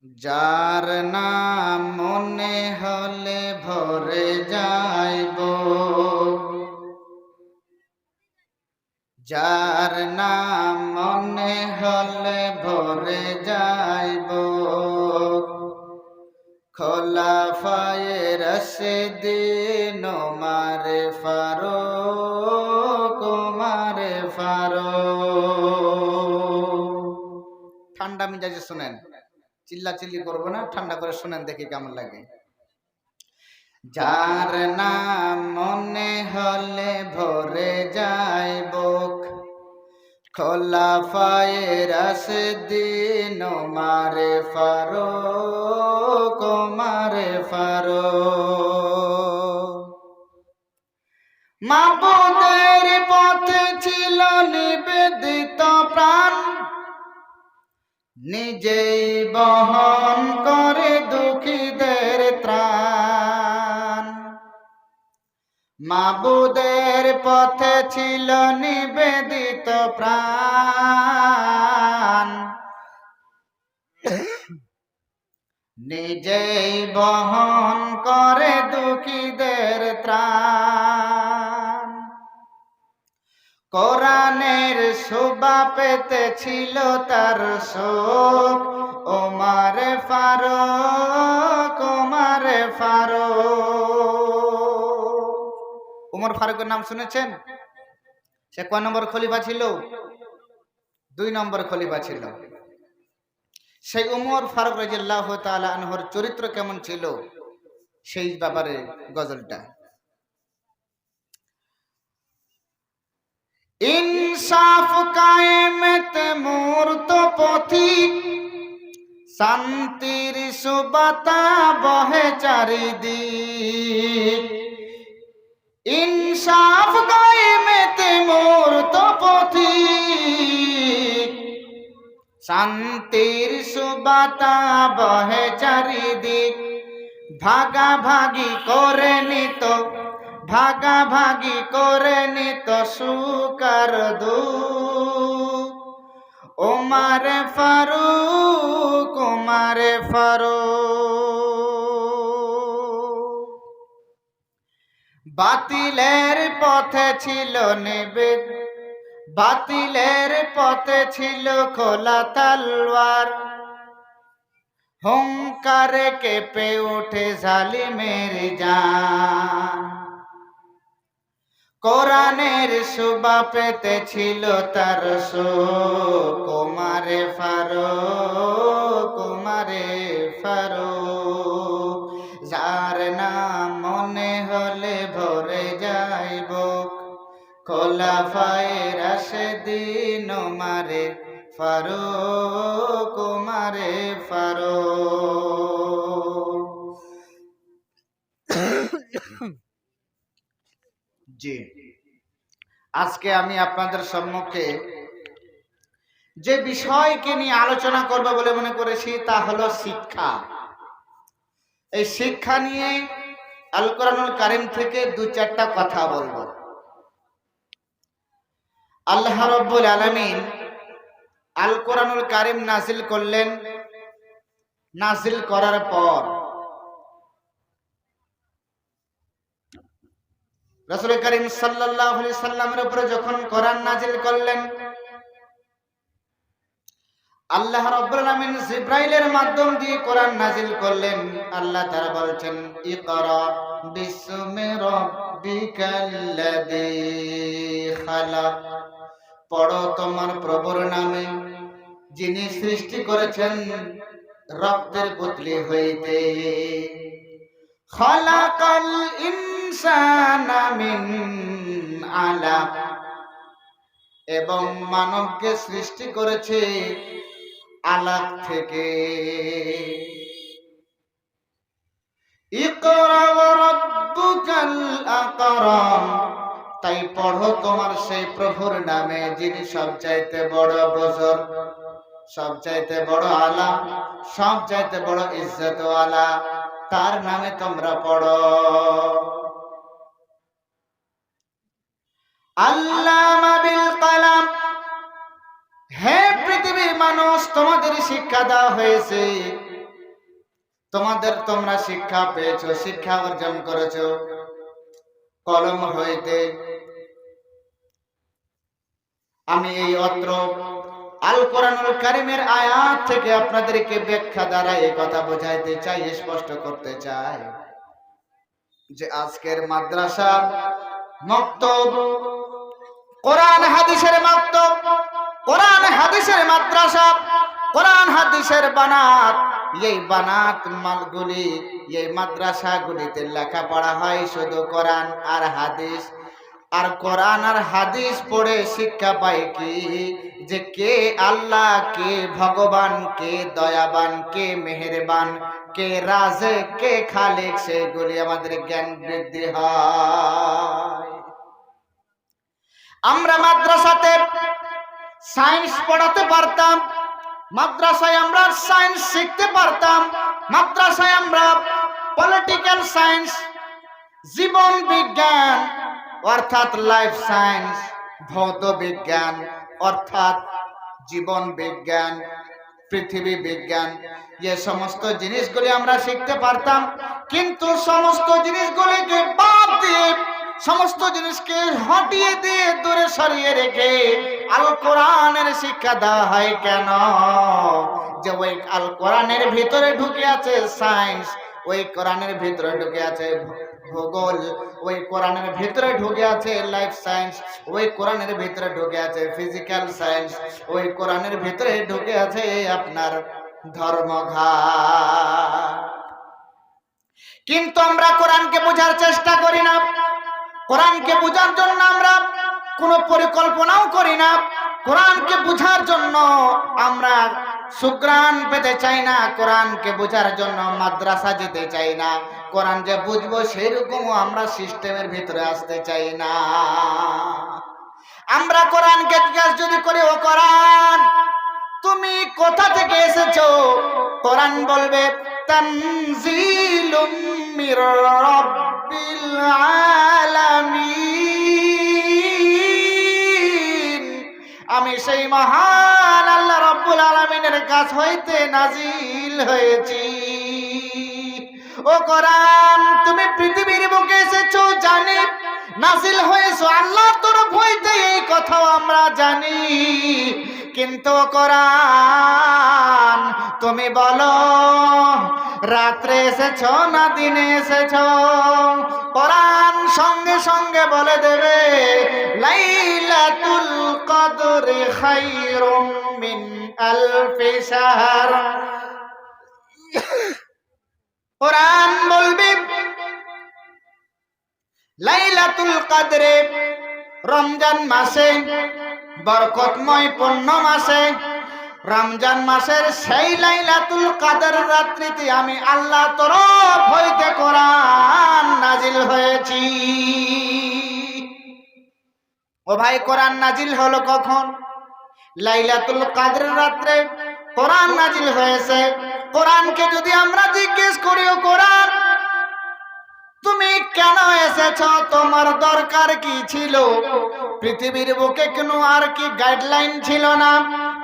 যার নাম মনে হলে ভরে যাইব, যার নাম মনে হলে ভরে যাইব, খোলাফায়ে রাশিদিন ওমরে ফারুক, ওমরে ফারুক। ঠান্ডা মিজাজে শুনেন, চিল্লাচিল্লি করবো না, ঠান্ডা করে শুনেন, দেখি কেমন লাগে। যার নাম মনে হলে ভরে যাইব, খোলাফায়ে রাশিদিন ওমরে ফারুক, ওমরে ফারুক। মাবুদের পথে ছিল নিবেদিত প্রাণ, নিজেই বহন করে দুঃখীদের ত্রাণ। মাবুদের পথে ছিল নিবেদিত প্রাণ, নিজেই বহন করে দুঃখীদের ত্রাণ। কোরআনের শোভা পেতে ছিল তার শোক, ওমরে ফারুক, ওমরে ফারুক। ওমর ফারুকের নাম শুনেছেন? সে কয় নম্বর খলিফা ছিল? 2 নম্বর খলিফা ছিল। সেই ওমর ফারুক রাদিয়াল্লাহু তাআলা আনহুর চরিত্র কেমন ছিল সেই ব্যাপারে গজলটা। ইনসাফ কায়েমতে মূর্ত পথিক, শান্তির সুবাতা বহে চারিদিক। ইনসাফ কায়েমতে মূর্ত পথিক, শান্তির সুবাতা বহে চারিদিক। ভাগাভাগি করে নিত, ভাগাভাগি করে নিত সুকার দুঃখ, ওমরে ফারুক, ওমরে ফারুক। বাতিলের পথে ছিল নিবেদ, বাতিলের পথে ছিল খোলা তলোয়ার। হুঙ্কারে কেঁপে ওঠে জালিমের জান। কোরআনের শোভা পেতে ছিল তার শোক, ওমরে ফারুক, ওমরে ফারুক। যার নাম মনে হলে ভরে যাইব, খোলাফায়ে রাশিদিন ওমরে ফারুক, ওমরে ফারুক। জি, আজকে আমি আপনাদের সম্মুখে যে বিষয়কে নিয়ে আলোচনা করব বলে মনে করেছি তা হলো শিক্ষা। এই শিক্ষা নিয়ে আল কোরআনুল কারীম থেকে 2-4টা কথা বলবো। আল্লাহ রাব্বুল আলামিন আল কোরআনুল কারীম নাজিল করলেন। নাজিল করার পর রাসূল করিম সাল্লাল্লাহু আলাইহি সাল্লামের উপরে যখন কোরআন নাজিল করলেন, আল্লাহ রাব্বুল আলামিন জিবরাইলের মাধ্যম দিয়ে কোরআন নাজিল করলেন। আল্লাহ তাআলা বলছেন, ইকরা বিসমি রাব্বিকাল্লাযী খালাক, পড়ো তোমার প্রভুর নামে যিনি সৃষ্টি করেছেন রক্তের পুতলি হইতে। খালাকাল ইনসানা মিন আলাক, এবং মানবকে সৃষ্টি করেছে আলাক থেকে। ইকরা ওয়া রাব্বুকাল আকরাম, তাই পড়ো তোমার সেই প্রভুর নামে যিনি সবচাইতে বড় বুজুর্গ, সবচাইতে বড় আলা, সবচাইতে বড় ইজ্জতওয়ালা, তার নামে তোমরা পড়ো। আল্লামা বিল কলম, হে পৃথিবীর মানুষ, তোমাদের শিক্ষা দেওয়া হয়েছে তোমরা শিক্ষা পেয়েছো, শিক্ষা অর্জন করেছো কলম হইতে। আমি এই অত্র আল কোরআনুল কারীমের আয়াত থেকে আপনাদেরকে ব্যাখ্যা দ্বারা এই কথা বোঝাইতে চাই, স্পষ্ট করতে চাই যে আজকের মাদ্রাসা, মক্তব, কোরআন হাদিসের মক্তব, কোরআন হাদিসের মাদ্রাসা, কোরআন হাদিসের বানাত, এই বানাত মালগুলি, এই মাদ্রাসাগুলিতে লেখাপড়া হয় শুধু কোরআন আর হাদিস। আর কোরআন আর হাদিস পড়ে শিক্ষা পাই কি যে কে আল্লাহ, কে ভগবান, কে দয়াবান, কে মেহেরবান, কে রাজেক, কে খালিক, সেগুলি আমাদের জ্ঞান বৃদ্ধি হয়। আমরা মাদ্রাসাতে সায়েন্স পড়াতে পারতাম, মাদ্রাসায় আমরা সায়েন্স শিখতে পারতাম, মাদ্রাসায় আমরা পলিটিক্যাল সায়েন্স, জীবন বিজ্ঞান অর্থাৎ লাইফ সায়েন্স, ভৌত বিজ্ঞান অর্থাৎ জীবন বিজ্ঞান, পৃথিবী বিজ্ঞান, এই সমস্ত জিনিসগুলি আমরা শিখতে পারতাম। কিন্তু সমস্ত জিনিসগুলিকে বাদ দিয়ে, সমস্ত জিনিসকে হটিয়ে দিয়ে, দূরে সরিয়ে রেখে আল কোরআনের শিক্ষা দেওয়া হয় কেন? যে ওই আল কোরআনের ভিতরে ঢুকে আছে সায়েন্স, ওই কোরআনের ভিতরে ঢুকে আছে ভূগোল, ওই কোরআনের ভিতরে ঢুকে আছে লাইফ সায়েন্স, ওই কোরআনের ভিতরে ঢুকে আছে ফিজিক্যাল সায়েন্স, ওই কোরআনের ভিতরে ঢুকে আছে আপনার ধর্মঘাট। কিন্তু আমরা কোরআনকে বোঝার চেষ্টা করি না, কোরআনকে বোঝার জন্য আমরা কোনো পরিকল্পনাও করি না, কোরআনকে বোঝার জন্য আমরা সুগ্রাণ পেতে চাই না, কোরআনকে বোঝার জন্য মাদ্রাসা যেতে চাই না, কোরআন যে বুঝবো সেরকমও আমরা সিস্টেমের ভিতরে আসতে চাই না। আমরা কোরআনকে জিজ্ঞাসা যদি করি, ও কোরআন তুমি কোথা থেকে এসেছো? কোরআন বলবে তানজিলুম মির রাব্বিল আলামিন, আমি সেই মহান আল্লাহ রাব্বুল আলামিনের কাছ হইতে নাজিল হয়েছি। ও কোরআন তুমি পৃথিবীর বুকে এসেছো জানি, নাজিল হয়েছো আল্লাহর তরফ হইতে, এই কথাও আমরা জানি। কিন্তু কোরআন তুমি বলো রাত্রে এসেছো না দিনে এসেছো? কোরআন সঙ্গে সঙ্গে বলে দেবে লাইলাতুল কদরি খায়রুম মিন আলফি শাহর। কোরআন বলবে লাইলাতুল কদরে, রমজান মাসে, বরকতময় পূর্ণ মাসে, রমজান মাসের সেই লাইলাতুল কদর রাত্রিতে আমি আল্লাহ তরফ হইতে কোরআন নাজিল হয়েছি। ও ভাই, কোরআন নাজিল হলো কখন? লাইলাতুল কদর রাত্রে কোরআন নাজিল হয়েছে। কোরআনকে যদি আমরা জিজ্ঞেস করি, ও কোরআন তুমি কেন এসেছ, তোমার দরকার কি ছিল? পৃথিবীর বুকে কোনো আর কি গাইডলাইন ছিল না?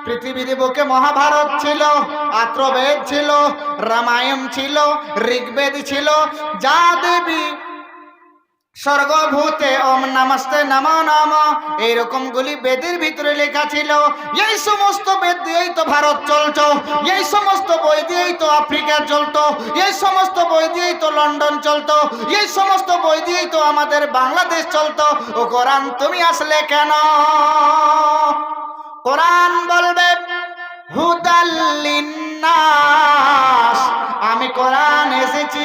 পৃথিবীর বুকে মহাভারত ছিল, আত্রবেদ ছিল, রামায়ণ ছিল, ঋগ্বেদ ছিল, যা দেবী স্বর্গভূতে ওম নমস্তে নমো নমঃ এইরকম গুলি বেদের ভিতরে লেখা ছিল। এই সমস্ত বেদ দিয়েই তো ভারত চলতো, এই সমস্ত বই দিয়েই তো আফ্রিকা চলতো, এই সমস্ত বই দিয়েই তো লন্ডন চলতো, এই সমস্ত বই দিয়েই তো আমাদের বাংলাদেশ চলতো। ও কোরআন তুমি আসলে কেন? কোরআন বলবে হুদাল লিন্নাস, আমি কোরআন এসেছি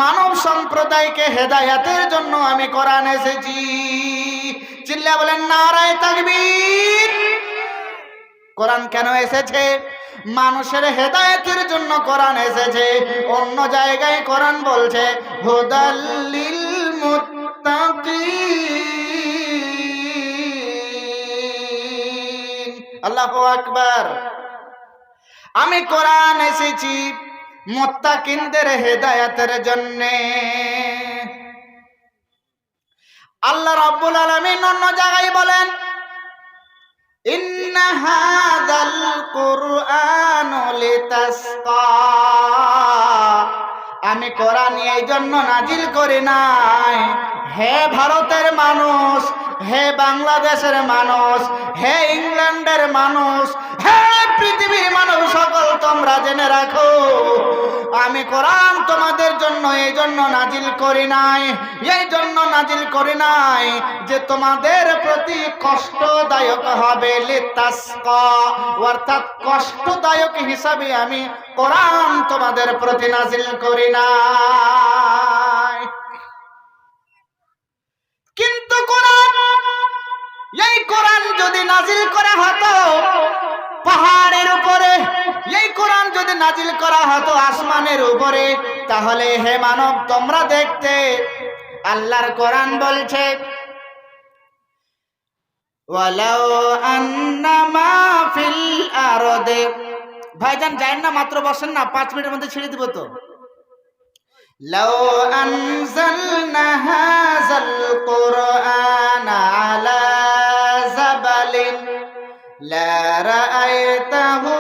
মানব সম্প্রদায়কে হেদায়েতের জন্য, আমি কোরআন এসেছি। চিল্লা বলেন নারায়ে তাকবীর। কোরআন কেন এসেছে? মানুষের হেদায়েতের জন্য কোরআন এসেছে। অন্য জায়গায় কোরআন বলছে হুদাল লিল মুত্তাকিন। আল্লাহু আকবার। আমি কোরআন এসেছি মুত্তাকিনদের হেদায়েতের জন্য। আল্লাহ রাব্বুল আলামিন অন্য জায়গায় বলেন ইন্না হাযাল কুরআনু লিতাসকা আমি কোরআন এই জন্য নাজিল করি নাই, হে ভারতের মানুষ, হে বাংলাদেশের মানুষ, হে ইংল্যান্ডের মানুষ, হে পৃথিবীর মানুষ সকল, তোমরা জেনে রাখো আমি কোরআন তোমাদের জন্য এই জন্য নাজিল করি নাই, এই জন্য নাজিল করি নাই যে তোমাদের প্রতি কষ্টদায়ক হবে, লিতাসকা, অর্থাৎ কষ্টদায়ক হিসাবে আমি কোরআন তোমাদের প্রতি নাজিল করি নাই। কিন্তু কোরআন, এই কোরআন যদি নাজিল করা হতো পাহাড়ের উপরে, এই কোরআন যদি নাজিল করা হতো আসমানের উপরে, তাহলে হে মানব তোমরা দেখতে আল্লাহর কোরআন বলছে ওয়ালাউ আন্নামা ফিল আরদে, ভাইজান যাই না, মাত্র বসেন না, 5 মিনিটের মধ্যে ছেড়ে দিব তো। লাউ আনজালনা হাযাল কুরআনা আলা জাবালিন লা রাআইতাহু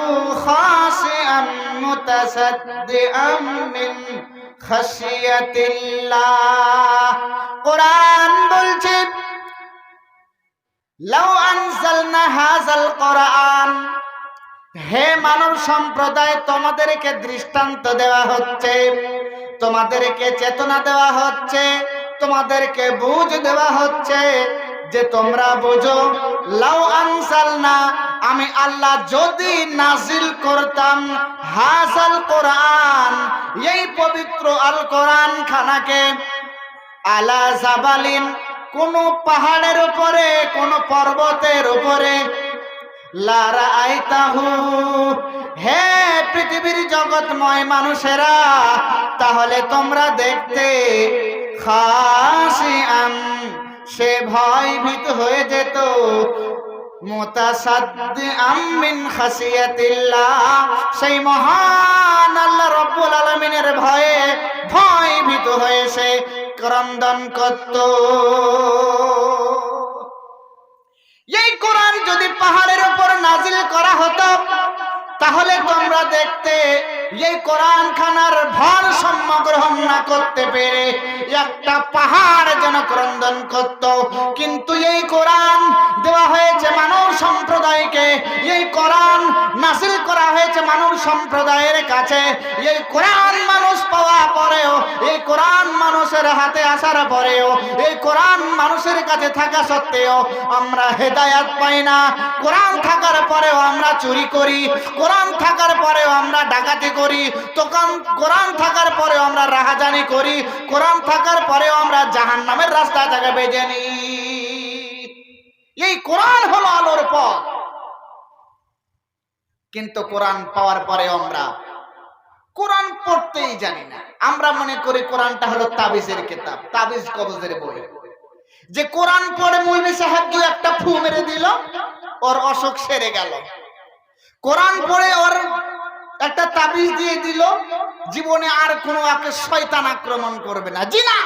খাশিআন মুতাসাদ্দিআম মিন খাশিয়াতিল্লাহ। কোরআন বলছে লাউ আনজালনা হাযাল কুরআন, হে মানব সম্প্রদায় তোমাদেরকে দৃষ্টান্ত দেওয়া হচ্ছে, তোমাদেরকে চেতনা দেওয়া হচ্ছে, তোমাদেরকে বুঝ দেওয়া হচ্ছে যে তোমরা বুঝো। লাউ আনজালনা, আমি আল্লাহ যদি নাজিল করতাম হাযাল কোরআন, এই পবিত্র আল কোরআন খানাকে, আলা জাবালিন, কোন পাহাড়ের উপরে, কোন পর্বতের উপরে, লা রাআইতাহু, হে পৃথিবীর জগৎময় মানুষেরা তাহলে তোমরা দেখতে, খাশিআন, সে ভয়ভীত হয়ে যেত, মুতাসাদ্দিআম মিন খাশিয়াতিল্লাহ, সেই মহান আল্লাহ রাব্বুল আলামিনের ভয়ে ভয়ভীত হয়ে সে ক্রন্দন করত। এই কোরআন যদি পাহাড়ের উপর নাজিল করা হতো তাহলে তোমরা দেখতে এই কোরআন খানার ভারসাম্য গ্রহণ না করতে পেরে একটা পাহাড় যেন ক্রন্দন করত। কিন্তু এই কোরআন দেওয়া হয়েছে মানব সম্প্রদায়কে, এই কোরআন নাজিল করা হয়েছে মানব সম্প্রদায়ের কাছে, এই কোরআন মানুষ পাওয়া পরেও, এই কোরআন মানুষের হাতে আসার পরেও, এই কোরআন মানুষের কাছে থাকা সত্ত্বেও আমরা হেদায়াত পাই না। কোরআন থাকার পরেও আমরা চুরি করি, কোরআন থাকার পরেও আমরা ডাকাতি করি, তখন কোরআন থাকার পরেও আমরা রাহাজানি করি, কোরআন থাকার পরেও আমরা জাহান্নামের রাস্তা থেকে বেছে নিই। এই কোরআন হলো আলোর পথ, কিন্তু কোরআন পাওয়ার পরে আমরা কোরআন পড়তেই জানি না। আমরা মনে করি কোরআনটা হলো তাবিজের কিতাব, তাবিজ কবজের বই, যে কোরআন পড়ে মৌলভী সাহেব কি একটা ফু মেরে দিল, ওর অসুখ সেরে গেল। কোরআন পড়ে ওর একটা তাবিজ দিয়ে দিল, জীবনে আর কোনো একে শয়তান আক্রমণ করবে না। জি না,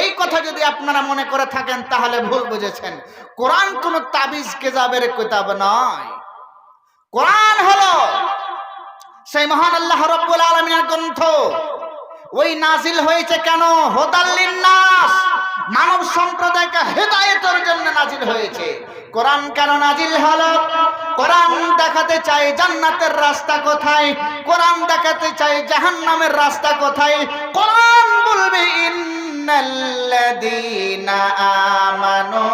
এই কথা যদি আপনারা মনে করে থাকেন তাহলে ভুল বুঝেছেন। কোরআন কোনো তাবিজ কেজাবের কিতাব নয়। কোরআন হলো সেই মহান আল্লাহ রাব্বুল আলামিনের গ্রন্থ। ওই নাজিল হয়েছে কেন? হুদাল লিন্নাস, মানব সম্প্রদায়কে হেদায়েতের জন্য নাজিল হয়েছে। কোরআন কেন নাজিল হলো? কোরআন দেখাতে চাই জান্নাতের রাস্তা কোথায়, কোরআন দেখাতে চাই জাহান্নামের রাস্তা কোথায়। কোরআন বলবে ইন্নাল্লাযীনা আমানু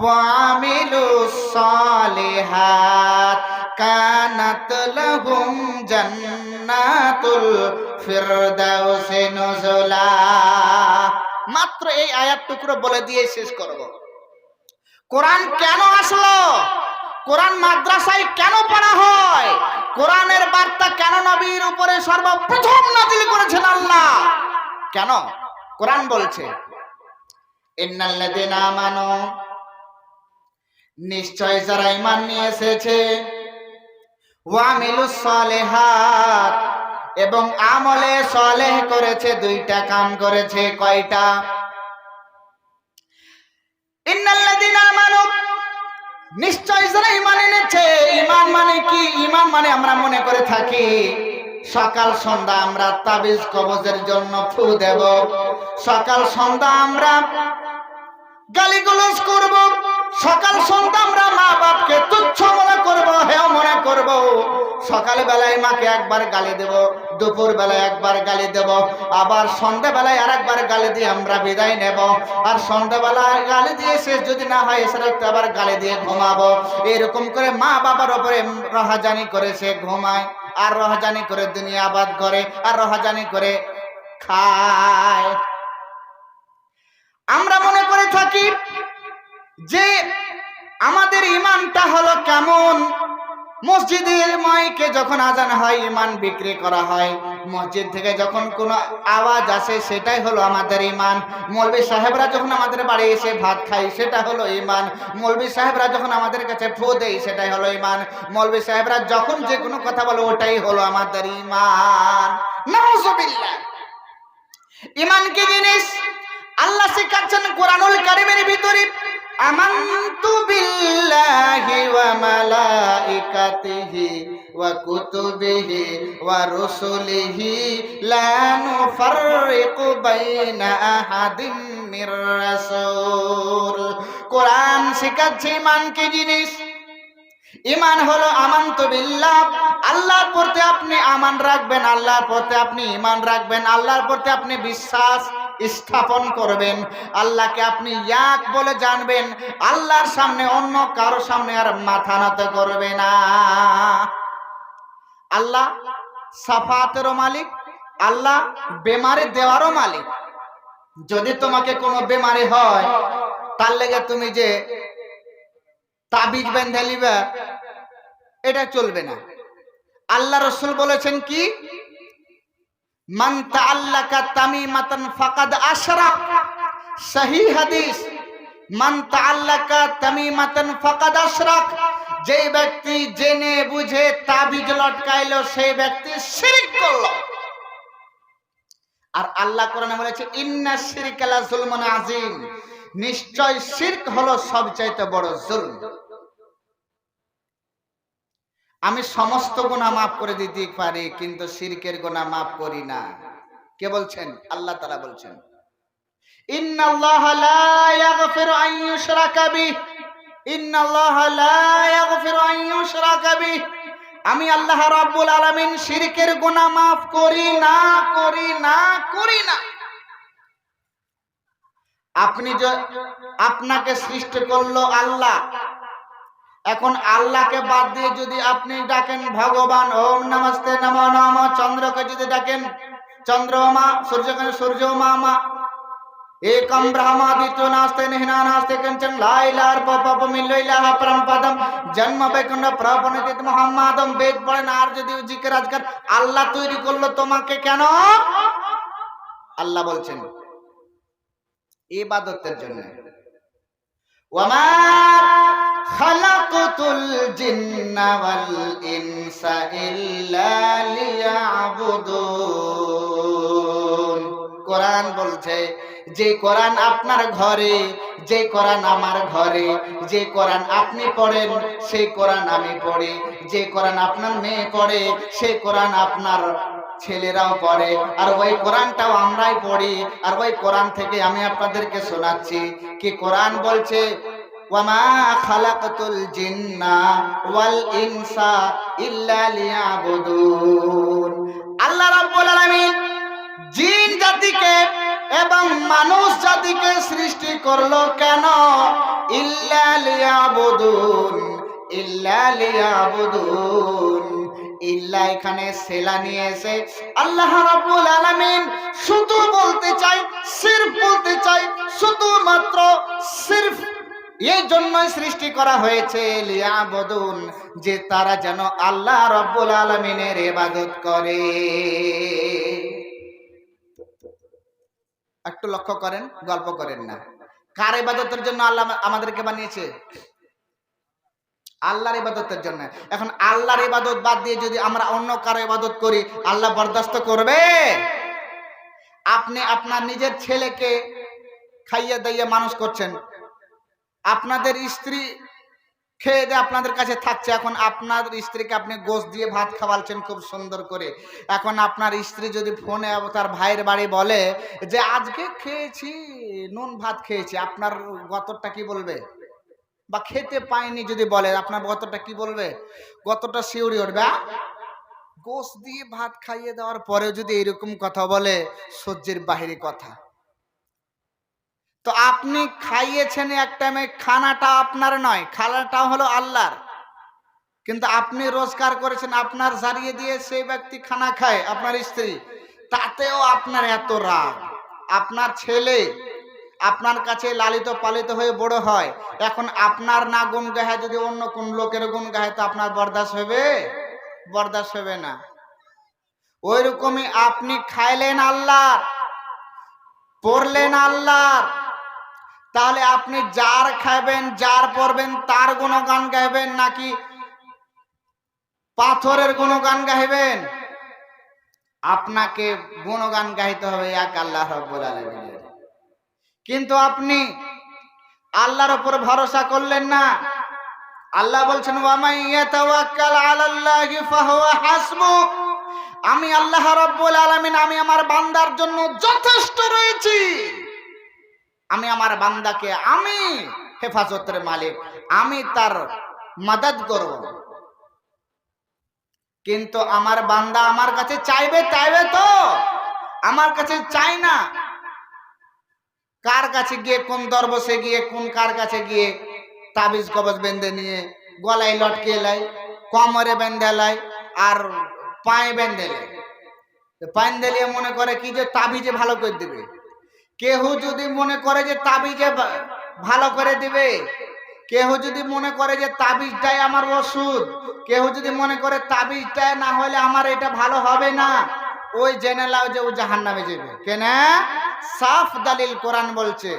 ওয়া আমিলুস সালিহাত কানাত লাহুম জান্নাতুল ফিরদাউসি নুজুলা। মাত্র এই আয়াতটুকু বলে দিয়ে শেষ করব। কোরআন কেন আসলো? কোরআন মাদ্রাসায় কেন পড়া হয়? কোরআনের বার্তা কেন নবীর উপরে সর্বপ্রথম নাজিল করেছেন আল্লাহ? কেন? কোরআন বলছে ইন্নাল্লাযীনা আমানু, নিশ্চয় যারা ঈমান নিয়ে এসেছে, ওয়া আমিলুস সালিহাত, এবং আমলে সালেহ করেছে, দুইটা কাম করেছে। কয়টা? ইন্নাল্লাযীনা আমানু, নিশ্চয় যারা ঈমান এনেছে। ঈমান মানে কি? ঈমান মানে আমরা মনে করে থাকি সকাল সন্ধ্যা আমরা তাবিজ কবজের জন্য ফু দেব, সকাল সন্ধ্যা আমরা গালিগালাজ করব, সকাল সন্ধ্যা আমরা মা বাপকে তুচ্ছ মনে করব, হেয় মনে করব। সকাল বেলায় মাকে একবার গালি দেব, দুপুর বেলায় একবার গালি দেব, আবার সন্ধ্যা বেলায় আরেকবার গালি দিয়ে আমরা বিদায় নেব। আর সন্ধ্যা বেলায় গালি দিয়ে শেষ যদি না হয় এছাড়া আবার গালি দিয়ে ঘুমাবো। এরকম করে মা বাবার উপরে রহাজানি করে সে ঘুমায়, আর রহাজানি করে দুনিয়া আবাদ করে, আর রহাজানি করে খায়। আমরা মনে করে থাকি যে আমাদের ঈমানটা হলো কেমন, মসজিদের মাইকে যখন আজান হয় ঈমান বিক্রি করা হয়, মসজিদ থেকে যখন কোনো আওয়াজ আসে সেটাই হলো আমাদের ঈমান। মৌলভী সাহেবরা যখন আমাদের বাড়ি এসে ভাত খায় সেটা হলো ঈমান। মৌলভী সাহেবরা যখন আমাদের কাছে ফু দেয় সেটাই হলো ঈমান। মৌলভী সাহেবরা যখন যে কোনো কথা বলে ওটাই হলো আমাদের ঈমান। নাউজুবিল্লাহ। ঈমান কি জিনিস? আল্লাহ শিখাচ্ছেন কোরআনুল কারীমের ভিতরে, আমানতু বিল্লাহি ওয়া মালাইকাতিহি ওয়া কুতুবিহি ওয়া রুসুলিহি লা নুফাররিকু বাইনা আহাদিম মির রাসূল। কোরআন শিখাচ্ছে ঈমান কি জিনিস। ঈমান হলো আমানতু বিল্লাহ, আল্লাহর প্রতি আপনি আমান রাখবেন, আল্লাহর প্রতি আপনি ঈমান রাখবেন, আল্লাহর প্রতি আপনি বিশ্বাস স্থাপন করবেন, আল্লাহকে আপনি এক বলে জানবেন, আল্লাহর সামনে অন্য কারো সামনে আর মাথা নত করবে না। আল্লাহ সাফাতেরও মালিক, আল্লাহ বেমারি দেওয়ারও মালিক। যদি তোমাকে কোনো বেমারি হয় তার লেগে তুমি যে তাবিজ বেঁধে নিবে এটা চলবে না। আল্লাহ রাসূল বলেছেন কি, মান তাআল্লাকা তামিমাতান ফাকাদ আশরাক। সহিহ হাদিস, মান তাআল্লাকা তামিমাতান ফাকাদ আশরাক। যে ব্যক্তি জেনে বুঝে তাবিজ লটকাইলো সেই ব্যক্তি শিরক করলো। আর আল্লাহ কোরআনে বলেছে ইন্না শিরকা লা যুলমুন আযীম, নিশ্চয় শিরক হলো সবচাইতে বড় জুলম। আমি সমস্ত গুনাহ মাফ করে দিতে পারি কিন্তু শিরকের গুনাহ মাফ করি না। কে বলছেন? আল্লাহ তাআলা বলছেন ইন্নাল্লাহা লা ইয়াগফিরু আন ইউশরাকা বিহি, ইন্নাল্লাহা লা ইয়াগফিরু আন ইউশরাকা বিহি। আমি আল্লাহ রাব্বুল আলামিন শিরকের গুনাহ মাফ করি না, করি না, করি না। আপনি যে আপনাকে সৃষ্টি করলো আল্লাহ, এখন আল্লাহকে বাদ দিয়ে যদি আপনি ডাকেন ভগবান, ওম নমস্তে নমো নমঃ, চন্দ্রকে যদি ডাকেন চন্দ্রমা, সূর্যকে সূর্যমা মা, একম ব্রহ্মা দ্বিতীয় নাস্তে নিহনা নাস্তে কিঞ্চন লা ইলাহা পপপ মিল্লাইলাহা পরমপদম জন্ম বৈকুণ্ঠ প্রপনিত মুহাম্মাদম। বেদ পড়েন আর যদি জিকির আজকার। আল্লাহ তৈরি করলো তোমাকে কেন? আল্লাহ বলছেন ইবাদতের জন্য। ওয়ামা খালাকাতুল জিন্না ওয়াল ইনসা ইল্লা লিয়াবুদুন। কোরআন বলছে যে কোরআন আপনার ঘরে, যে কোরআন আমার ঘরে, যে কোরআন আপনি পড়েন সেই কোরআন আমি পড়ি, যে কোরআন আপনার মেয়ে পড়ে সেই কোরআন আপনার ছেলেরাও পড়ে, আর ওই কোরআনটাও আমরাই পড়ি। আর ওই কোরআন থেকে আমি আপনাদেরকে শোনাচ্ছি কি কোরআন বলছে ওয়ামা খালাকাতুল জিন্না ওয়াল ইনসা ইল্লা লিয়াবুদুন। আল্লাহ রাব্বুল আলামিন জিন জাতিকে এবং মানুষ জাতিকে সৃষ্টি করলো কেন? ইল্লা লিয়াবুদুন, ইল্লা লিয়াবুদুন। ইল্লা এখানে সেলা নিয়ে এসে আল্লাহ রাব্বুল আলামিন শুধু বলতে চাই, সির্ফ বলতে চাই, শুধুমাত্র সির্ফ এই জন্যই সৃষ্টি করা হয়েছে লিয়াবুদুন, যে তারা যেন আল্লাহ রাব্বুল আলামিনের ইবাদত করে। একটু লক্ষ্য করেন, গল্প করেন না। কার ইবাদতের জন্য আল্লাহ আমাদেরকে বানিয়েছে? আল্লাহর ইবাদতের জন্য। এখন আল্লাহর ইবাদত বাদ দিয়ে যদি আমরা অন্য কারো ইবাদত করি আল্লাহ বরদাস্ত করবে? আপনি আপনার নিজের ছেলেকে খাইয়ে দাইয়ে মানুষ করছেন, আপনাদের স্ত্রী খেয়ে দিয়ে আপনাদের কাছে থাকছে। এখন আপনার স্ত্রীকে আপনি গোশত দিয়ে ভাত খাওয়াচ্ছেন খুব সুন্দর করে। এখন আপনার স্ত্রী যদি ফোনে তার ভাইয়ের বাড়ি বলে যে আজকে খেয়েছি, নুন ভাত খেয়েছি, আপনার গতরটা কি বলবে? বা খেতে পাইনি যদি বলে, আপনার গতরটা কি বলবে? গতরটা শিউরি উঠবে। গোশত দিয়ে ভাত খাইয়ে দেওয়ার পরেও যদি এরকম কথা বলে, সহ্যের বাহিরে কথা। তো আপনি খাইয়েছেন এক টাইমে, খানাটা আপনার নয়, খানাটা হলো আল্লাহর। কিন্তু আপনি রোজগার করেছেন, আপনার জারিয়ে দিয়ে সেই ব্যক্তি খানা খায়, আপনার স্ত্রী, তাতেও আপনার এত রাগ। আপনার ছেলে আপনার কাছে লালিত পালিত হয়ে বড় হয়, এখন আপনার না গুণ গাহে যদি অন্য কোন লোকের গুণ গাহে, তো আপনার বরদাস্ত হবে? বরদাস্ত হবে না। ওই রকমই আপনি খাইলেন আল্লাহর, পড়লেন আল্লাহর, তাহলে আপনি যার খাবেন যার পড়বেন তার গুণগান গাইবেন নাকি পাথরের গুণগান গাইবেন? আপনাকে গুণগান গাইতে হবে এক আল্লাহ রাব্বুল আলামিনের। কিন্তু আপনি আল্লাহর উপর ভরসা করলেন না। আল্লাহ বলছেন ওয়া মান ইয়াতাওয়াক্কাল আলাল্লাহি ফাহুয়া হাসবুক। আমি আল্লাহ রাব্বুল আলামিন, আমি আমার বান্দার জন্য যথেষ্ট রয়েছি। আমি আমার বান্দাকে আমি হেফাজতের মালিক, আমি তার মদদ করব। কিন্তু আমার বান্দা আমার কাছে চাইবে তো, আমার কাছে চাই না। কার কাছে গিয়ে, কোন দরবশে গিয়ে, কোন কার কাছে গিয়ে তাবিজ কবজ বেঁধে নিয়ে গলায় লটকে লাই, কোমরে বেঁধে লাই, আর পায়ে বেঁধে লাই। পায়ে দিলে মনে করে কি যে তাবিজে ভালো করে দিবে। কেহ যদি মনে করে যে তাবিজে ভালো করে দিবে, কেহ যদি মনে করে যে তাবিজটাই আমার ওষুধ, কেহ যদি মনে করে তাবিজটাই না হলে আমার এটা ভালো হবে না, ওই জেনে লাও যে ও জাহান্নামে যাবে। কেন? সাফ দলিল কোরআন বলছে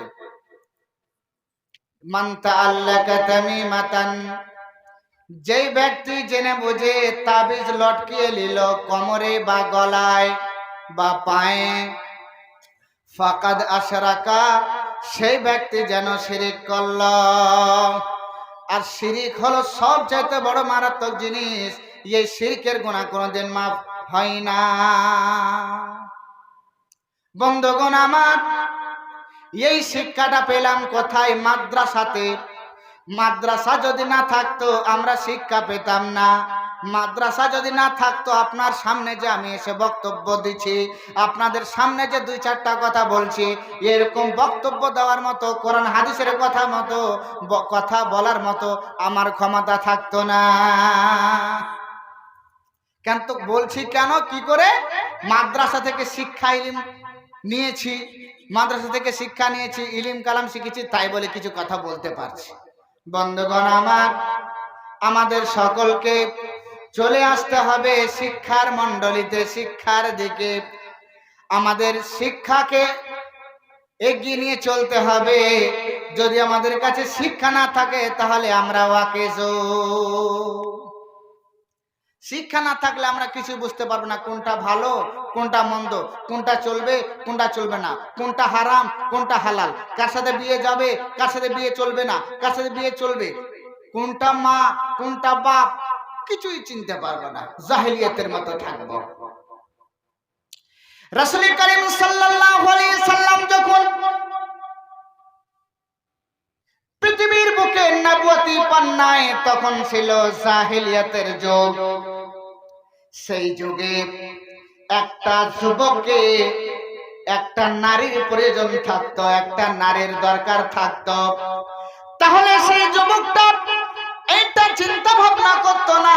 মান তাআল্লাকা তামিমাতান, যেই ব্যক্তি জেনে বুঝে তাবিজ লটকিয়ে নিল কোমরে বা গলায় বা পায়ে, ফাকাদ আশরাকা, সেই ব্যক্তি যেন শিরিক করল। আর শিরিক হলো সবচেয়ে বড় মারাত্মক জিনিস। এই শিরকের গুনাহ কোনোদিন মাফ হয় না। বন্ধুগণ আমার, এই শিক্ষাটা পেলাম কোথায়? মাদ্রাসাতে। মাদ্রাসা যদি না থাকতো আমরা শিক্ষা পেতাম না। মাদ্রাসা যদি না থাকতো, আপনার সামনে যে আমি এসে বক্তব্য দিচ্ছি, আপনাদের সামনে যে দুই চারটা কথা বলছি, এরকম বক্তব্য দেওয়ার মতো, কোরআন হাদিসের কথা বলার মতো আমার ক্ষমতা থাকতো না। কেন তো বলছি, কেন কি করে? মাদ্রাসা থেকে শিক্ষা ইলম নিয়েছি, মাদ্রাসা থেকে শিক্ষা নিয়েছি, ইলিম কালাম শিখেছি, তাই বলে কিছু কথা বলতে পারছি। বন্ধুগণ আমার, আমাদের সকলকে চলে আসতে হবে শিক্ষার মণ্ডলীতে, শিক্ষার দিকে। আমাদের শিক্ষাকে এগিয়ে নিয়ে চলতে হবে। যদি আমাদের কাছে শিক্ষা না থাকে তাহলে আমরা ওয়াকিজ। শিক্ষা না থাকলে আমরা কিছু বুঝতে পারবো না, কোনটা ভালো কোনটা মন্দ, কোনটা চলবে কোনটা চলবে না, কোনটা হারাম কোনটা হালাল, কার সাথে বিয়ে যাবে কার সাথে বিয়ে চলবে না, কার সাথে বিয়ে চলবে, কোনটা মা কোনটা বাপ, কিছুই চিনতে পারবো না, জাহেলিয়াতের মতো থাকবো। রাসূল করিম সাল্লাল্লাহু আলাইহি সাল্লাম যখন পৃথিবীর বুকে নবুয়তি পান্নায়, তখন ছিল জাহেলিয়াতের যুগ। সেই যুগে একটা যুবককে একটা নারীর প্রয়োজন থাকতো, একটা নারীর দরকার থাকতো। তাহলে সেই যুবকটা এটা চিন্তা ভাবনা করতো না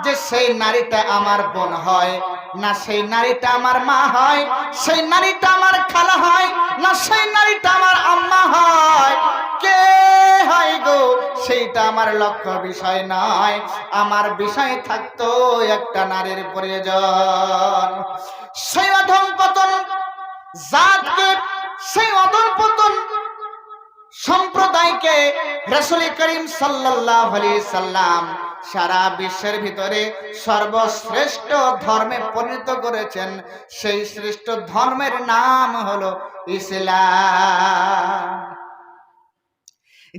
যে সেই নারীটা আমার বোন হয় না, সেই নারীটা আমার মা হয়, সেই নারীটা আমার খালা হয় না, সেই নারীটা আমার আম্মা হয়, কে হয় গো সেইটা আমার লক্ষ্য বিষয় নয়। আমার বিষয় থাকতো একটা নারীর প্রয়োজন। সেই অধঃপতন জাতকে, সেই অধঃপতন সম্প্রদায়কে রাসূল করিম সাল্লাল্লাহু আলাইহি সাল্লাম সারা বিশ্বের ভিতরে সর্বশ্রেষ্ঠ ধর্মে পরিণত করেছেন। সেই শ্রেষ্ঠ ধর্মের নাম হলো ইসলাম।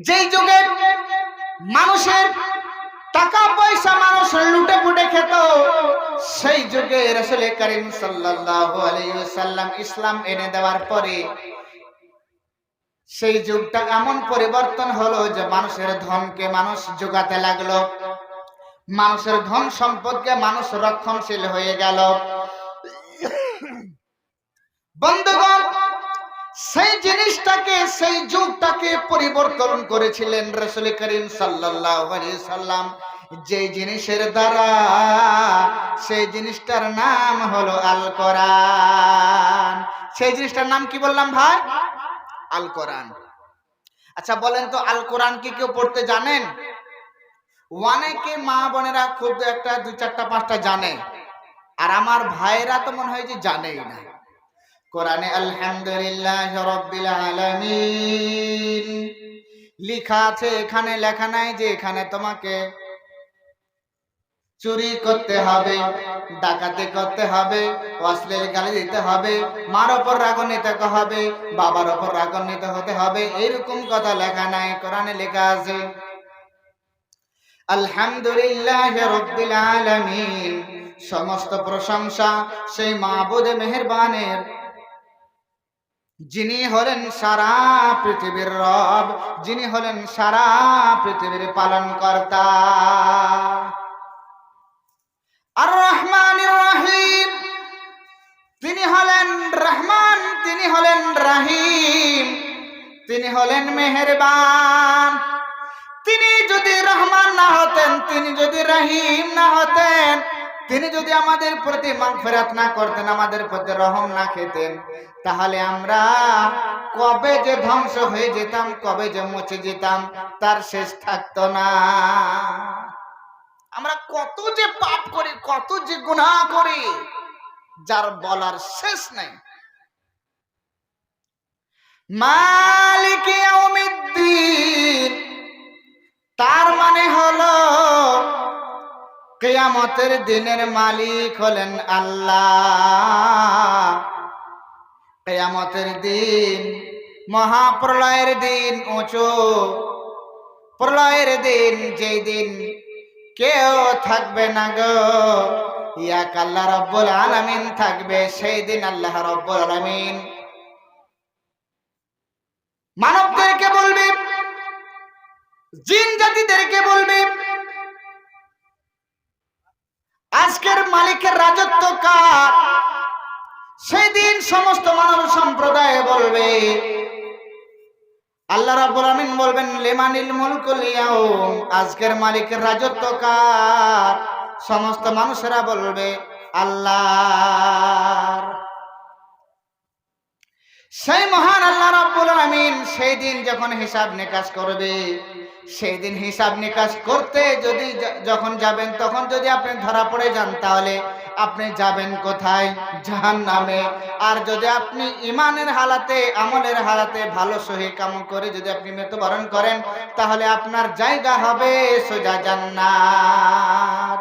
যেই যুগে মানুষের টাকা পয়সা মানুষ লুটে পুটে খেত, সেই যুগে রাসূল করিম সাল্লাল্লাহু আলাইহি ওয়াসাল্লাম ইসলাম এনে দেওয়ার পরে সেই যুগটা এমন পরিবর্তন হলো যে মানুষের ধনকে মানুষ জোগাতে লাগলো, মানুষের ধন সম্পদকে মানুষ রক্ষণশীল হয়ে গেল। বন্ধুগণ, সেই জিনিসটাকে সেই যুগটাকে পরিবর্তন করেছিলেন রাসূল করিম সাল্লাল্লাহু আলাইহি সাল্লাম। যে জিনিসের দ্বারা, সেই জিনিসটার নাম হলো আল কোরআন। সেই জিনিসটার নাম কি বললাম ভাই? আল কোরআন। আচ্ছা বলেন তো, আল কোরআন কি কেউ পড়তে জানেন? অনেকে মা বোনেরা খুব একটা 2-4টা 5টা জানে, আর আমার ভাইরা তো মনে হয় যে জানেই না। কোরআনে আলহামদুলিল্লাহ রাব্বিল আলামিন লেখা আছে, এখানে লেখা নাই যে এখানে তোমাকে চুরি করতে হবে, ডাকাতি করতে হবে, অশ্লীল গালি দিতে হবে, মার ওপর রাগান্বিত হবে, বাবার ওপর রাগান্বিত হতে হবে, এরকম কথা লেখা নাই। কোরআনে লেখা আছে আলহামদুলিল্লাহ রাব্বিল আলামিন, সমস্ত প্রশংসা সেই মাবুদ মেহেরবানের, যিনি হলেন সারা পৃথিবীর রব, যিনি হলেন সারা পৃথিবীর পালনকর্তা। আর রহমানির রহিম, তিনি হলেন রহমান, তিনি হলেন রহিম, তিনি হলেন মেহেরবান। তিনি যদি রহমান না হতেন, তিনি যদি রহিম না হতেন, তিনি যদি আমাদের প্রতি মাগফিরাত না করতেন, আমাদের প্রতি রহম না খেতেন, তাহলে আমরা কবে যে ধ্বংস হয়ে যেতাম, কবে যে মুছে যেতাম, তার শেষ থাকতো না। আমরা কত যে পাপ করি, কত যে গুনাহ করি, যার বলার শেষ নাই। মালিক ইয়াউমিদ্দিন, তার মানে হলো কিয়ামতের দিনের মালিক হলেন আল্লাহ। কিয়ামতের দিন, মহাপ্রলয়ের দিন, উঁচু প্রলয়ের দিন, যেই দিন কেউ থাকবে না গো, এক আল্লাহ রাব্বুল আলামিন থাকবে। সেই দিন আল্লাহ রাব্বুল আলামিন মানবদেরকে বলবে, জিন জাতিদেরকে বলবে, আজকের মালিকের রাজত্ব কার? সেই দিন সমস্ত মানব সম্প্রদায় বলবে, আল্লাহ রাব্বুল আলামিন বলবেন লিমানিল মুলকুল ইয়াউম, আজকের মালিকের রাজত্ব কার? সমস্ত মানুষেরা বলবে আল্লাহর। সেই মহান আল্লাহ রাব্বুল আলামিন সেই দিন যখন হিসাব নিকাশ করবে, সেই দিন হিসাব নিকাশ করতে যখন যাবেন, তখন যদি আপনি ধরা পড়ে যান, তাহলে আপনি যাবেন কোথায়? জাহান্নামে। আর যদি আপনি ঈমানের হালাতে, আমলের হালাতে ভালো সহি কাম করে যদি আপনি মৃত্যুবরণ করেন, তাহলে আপনার জায়গা হবে সোজা জান্নাত।